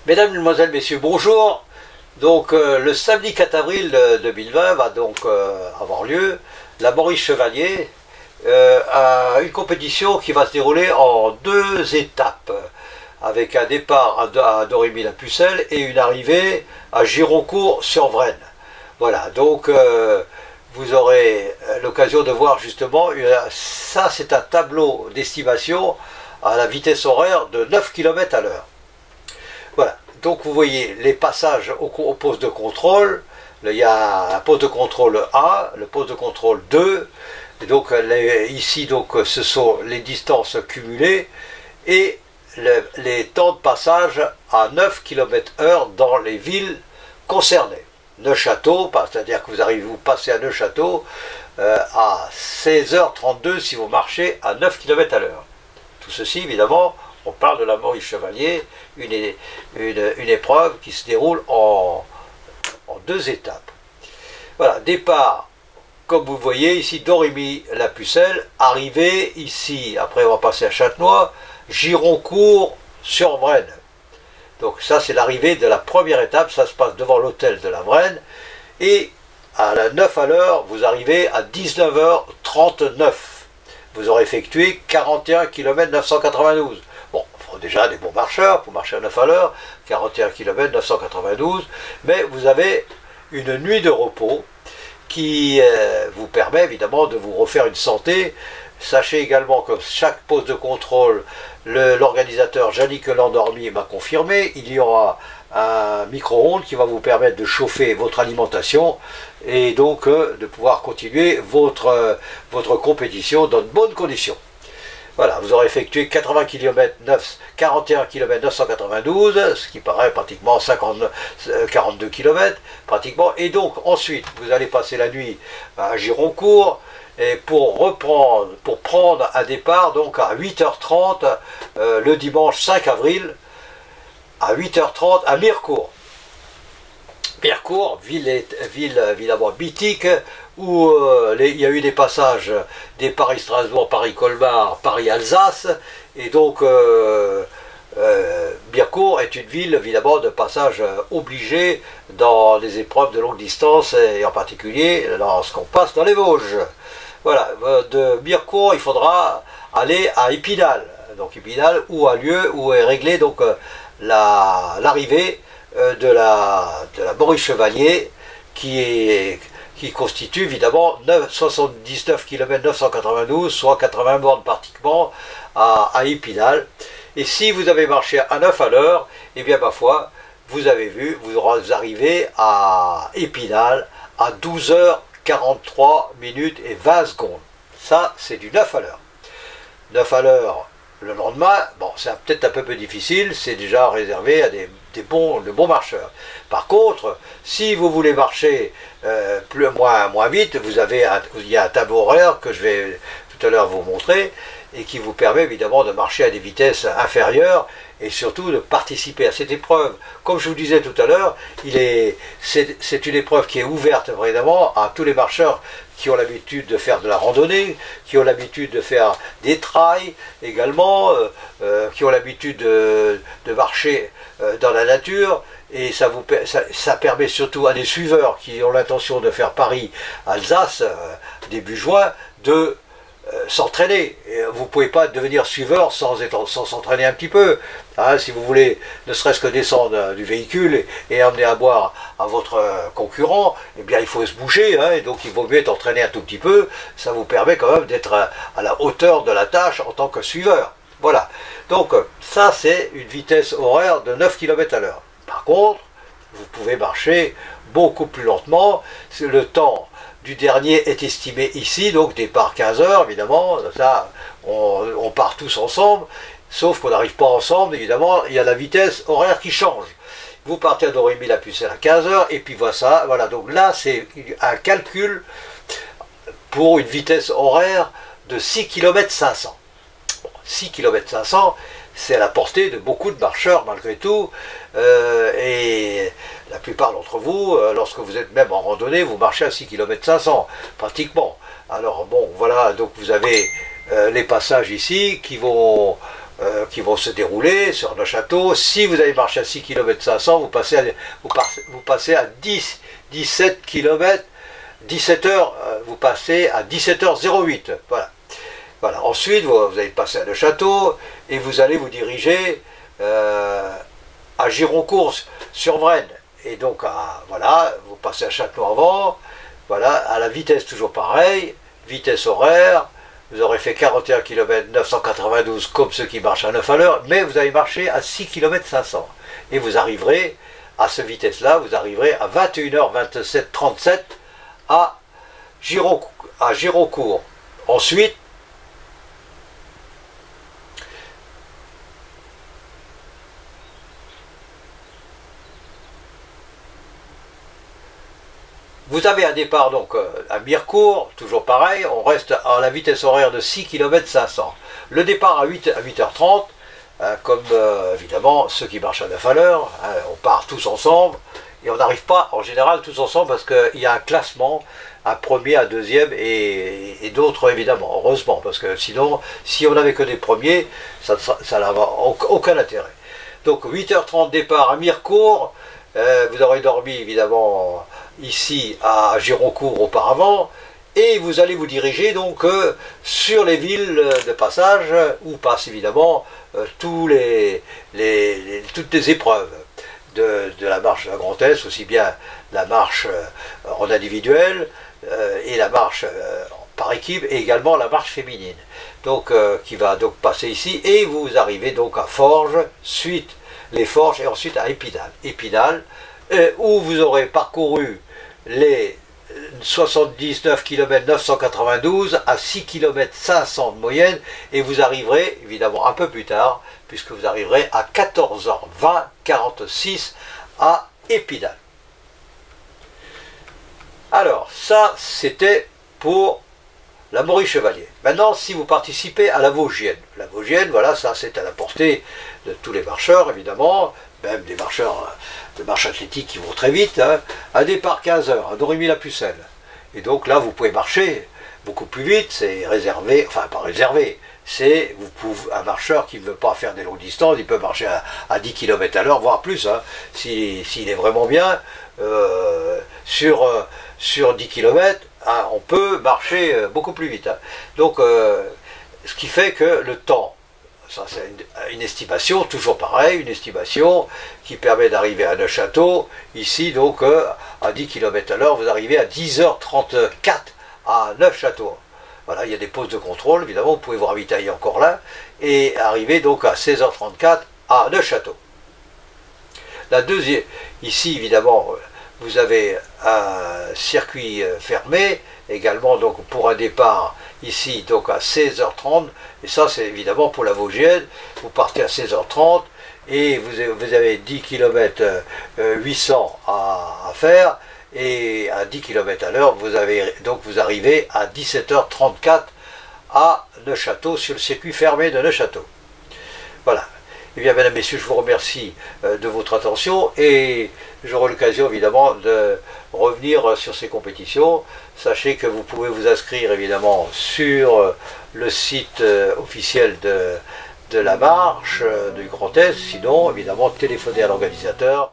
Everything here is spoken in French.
Mesdames, Mesdemoiselles, Messieurs, bonjour. Donc le samedi 4 avril 2020 va donc avoir lieu la Maurice Chevalier, à une compétition qui va se dérouler en 2 étapes, avec un départ à Dormy-la-Pucelle et une arrivée à Gironcourt-sur-Vraine. Voilà, donc vous aurez l'occasion de voir justement, ça c'est un tableau d'estimation à la vitesse horaire de 9 km à l'heure. Voilà, donc vous voyez les passages au poste de contrôle. Il y a un poste de contrôle A, le poste de contrôle 2, et donc ici donc, ce sont les distances cumulées et les temps de passage à 9 km/h dans les villes concernées. Neufchâteau, c'est-à-dire que vous passez à Neufchâteau à 16h32 si vous marchez à 9 km à l'heure. Tout ceci, évidemment, on parle de la Maurice Chevalier, une épreuve qui se déroule en 2 étapes. Voilà, départ, comme vous voyez ici, Dormy-la-Pucelle, arrivée ici, après on va passer à Châtenois, Gironcourt-sur-Vraine. Donc ça c'est l'arrivée de la première étape, ça se passe devant l'hôtel de la Vraine, et à la 9 à l'heure, vous arrivez à 19h39. Vous aurez effectué 41 km 992. Bon, il faut déjà des bons marcheurs pour marcher à 9 à l'heure, 41 km 992, mais vous avez une nuit de repos qui vous permet évidemment de vous refaire une santé. Sachez également que chaque poste de contrôle, l'organisateur Yannick Landormy m'a confirmé, il y aura un micro-ondes qui va vous permettre de chauffer votre alimentation et donc de pouvoir continuer votre compétition dans de bonnes conditions. Voilà, vous aurez effectué 41 km 992, ce qui paraît pratiquement 42 km, pratiquement. Et donc ensuite, vous allez passer la nuit à Gironcourt, et pour prendre un départ donc à 8h30 le dimanche 5 avril, à 8h30 à Mirecourt. Mirecourt, ville évidemment mythique, où il y a eu des passages des Paris-Strasbourg, Paris-Colmar, Paris-Alsace, et donc Mirecourt est une ville évidemment de passage obligé dans les épreuves de longue distance, et en particulier lorsqu'on passe dans les Vosges. Voilà, de Mirecourt, il faudra aller à Épinal, donc Épinal, où a lieu, où est réglée donc l'arrivée de la Maurice Chevalier, qui constitue évidemment 79 km 992, soit 80 bornes pratiquement à Épinal. Et si vous avez marché à 9 à l'heure, et bien ma foi, vous avez vu, vous arrivez à Épinal à 12h43 minutes et 20 secondes. Ça, c'est du 9 à l'heure. 9 à l'heure le lendemain, bon, c'est peut-être un peu plus difficile, c'est déjà réservé à de bons marcheurs. Par contre, si vous voulez marcher moins vite, il y a un tableau horaire que je vais tout à l'heure vous montrer, et qui vous permet évidemment de marcher à des vitesses inférieures, et surtout de participer à cette épreuve. Comme je vous disais tout à l'heure, c'est une épreuve qui est ouverte vraiment à tous les marcheurs qui ont l'habitude de faire de la randonnée, qui ont l'habitude de faire des trails également, qui ont l'habitude de marcher dans la nature, et ça permet surtout à des suiveurs qui ont l'intention de faire Paris-Alsace début juin de s'entraîner. Vous ne pouvez pas devenir suiveur sans s'entraîner un petit peu. Hein, si vous voulez ne serait-ce que descendre du véhicule et amener à boire à votre concurrent, eh bien il faut se bouger, hein, et donc il vaut mieux être entraîné un tout petit peu. Ça vous permet quand même d'être à la hauteur de la tâche en tant que suiveur. Voilà. Donc ça c'est une vitesse horaire de 9 km à l'heure. Par contre, vous pouvez marcher beaucoup plus lentement. Le temps du dernier est estimé ici, donc départ 15h évidemment, ça on part tous ensemble, sauf qu'on n'arrive pas ensemble, évidemment, il y a la vitesse horaire qui change. Vous partez à Dormy-la-Pucelle à 15h, et puis voilà, donc là c'est un calcul pour une vitesse horaire de 6 km 500. Bon, 6 km 500, c'est à la portée de beaucoup de marcheurs malgré tout, et la plupart d'entre vous, lorsque vous êtes même en randonnée, vous marchez à 6 km 500, pratiquement. Alors bon, voilà, donc vous avez les passages ici qui vont qui vont se dérouler sur Neufchâteau. Si vous avez marché à 6 km 500, vous passez à 17 km, 17 heures, vous passez à 17h08. Voilà. Voilà. Ensuite, vous allez passer à Neufchâteau et vous allez vous diriger à Gironcourt-sur-Vraine. Et donc, voilà, vous passez à Châtellon-avant, voilà, à la vitesse toujours pareil, vitesse horaire. Vous aurez fait 41 km 992 comme ceux qui marchent à 9 à l'heure, mais vous allez marcher à 6 km 500. Et vous arriverez à cette vitesse-là, vous arriverez à 21h27-37 à Gironcourt. Ensuite, vous avez un départ donc à Mirecourt, toujours pareil, on reste à la vitesse horaire de 6 km 500. Le départ à 8h30, comme évidemment ceux qui marchent à 9 à l'heure, on part tous ensemble, et on n'arrive pas en général tous ensemble parce qu'il y a un classement, un premier, un deuxième et d'autres évidemment, heureusement, parce que sinon, si on n'avait que des premiers, ça n'avait aucun intérêt. Donc 8h30 départ à Mirecourt, vous aurez dormi évidemment ici à Gironcourt auparavant, et vous allez vous diriger donc sur les villes de passage où passent évidemment toutes les épreuves de la marche de la Grand Est, aussi bien la marche en individuel et la marche par équipe, et également la marche féminine, donc qui va donc passer ici, et vous arrivez donc à Forges, suite les Forges, et ensuite à Épinal, où vous aurez parcouru les 79 km 992 à 6 km 500 de moyenne, et vous arriverez évidemment un peu plus tard, puisque vous arriverez à 14h20 46 à Épinal. Alors ça c'était pour la Maurice Chevalier. Maintenant, si vous participez à la Vosgienne, voilà, ça c'est à la portée de tous les marcheurs évidemment, même des marcheurs de marche athlétique qui vont très vite, hein. Un départ 15h à Dormy-la-Pucelle. Et donc là, vous pouvez marcher beaucoup plus vite, c'est réservé, enfin pas réservé, c'est un marcheur qui ne veut pas faire des longues distances, il peut marcher à 10 km à l'heure, voire plus, hein, s'il est vraiment bien, sur 10 km, hein, on peut marcher beaucoup plus vite. Hein. Donc, ce qui fait que le temps, ça c'est une estimation, toujours pareil, une estimation qui permet d'arriver à Neufchâteau, ici donc à 10 km à l'heure, vous arrivez à 10h34 à Neufchâteau. Voilà, il y a des pauses de contrôle, évidemment, vous pouvez vous ravitailler encore là, et arriver donc à 16h34 à Neufchâteau. La deuxième, ici évidemment, vous avez un circuit fermé, également donc pour un départ ici donc à 16h30, et ça c'est évidemment pour la Vosgienne, vous partez à 16h30 et vous avez 10 km 800 à faire, et à 10 km à l'heure vous arrivez à 17h34 à Neufchâteau, sur le circuit fermé de Neufchâteau. Voilà. Eh bien, mesdames, messieurs, je vous remercie de votre attention, et j'aurai l'occasion évidemment de revenir sur ces compétitions. Sachez que vous pouvez vous inscrire évidemment sur le site officiel de la marche du Grand Est, sinon évidemment téléphoner à l'organisateur.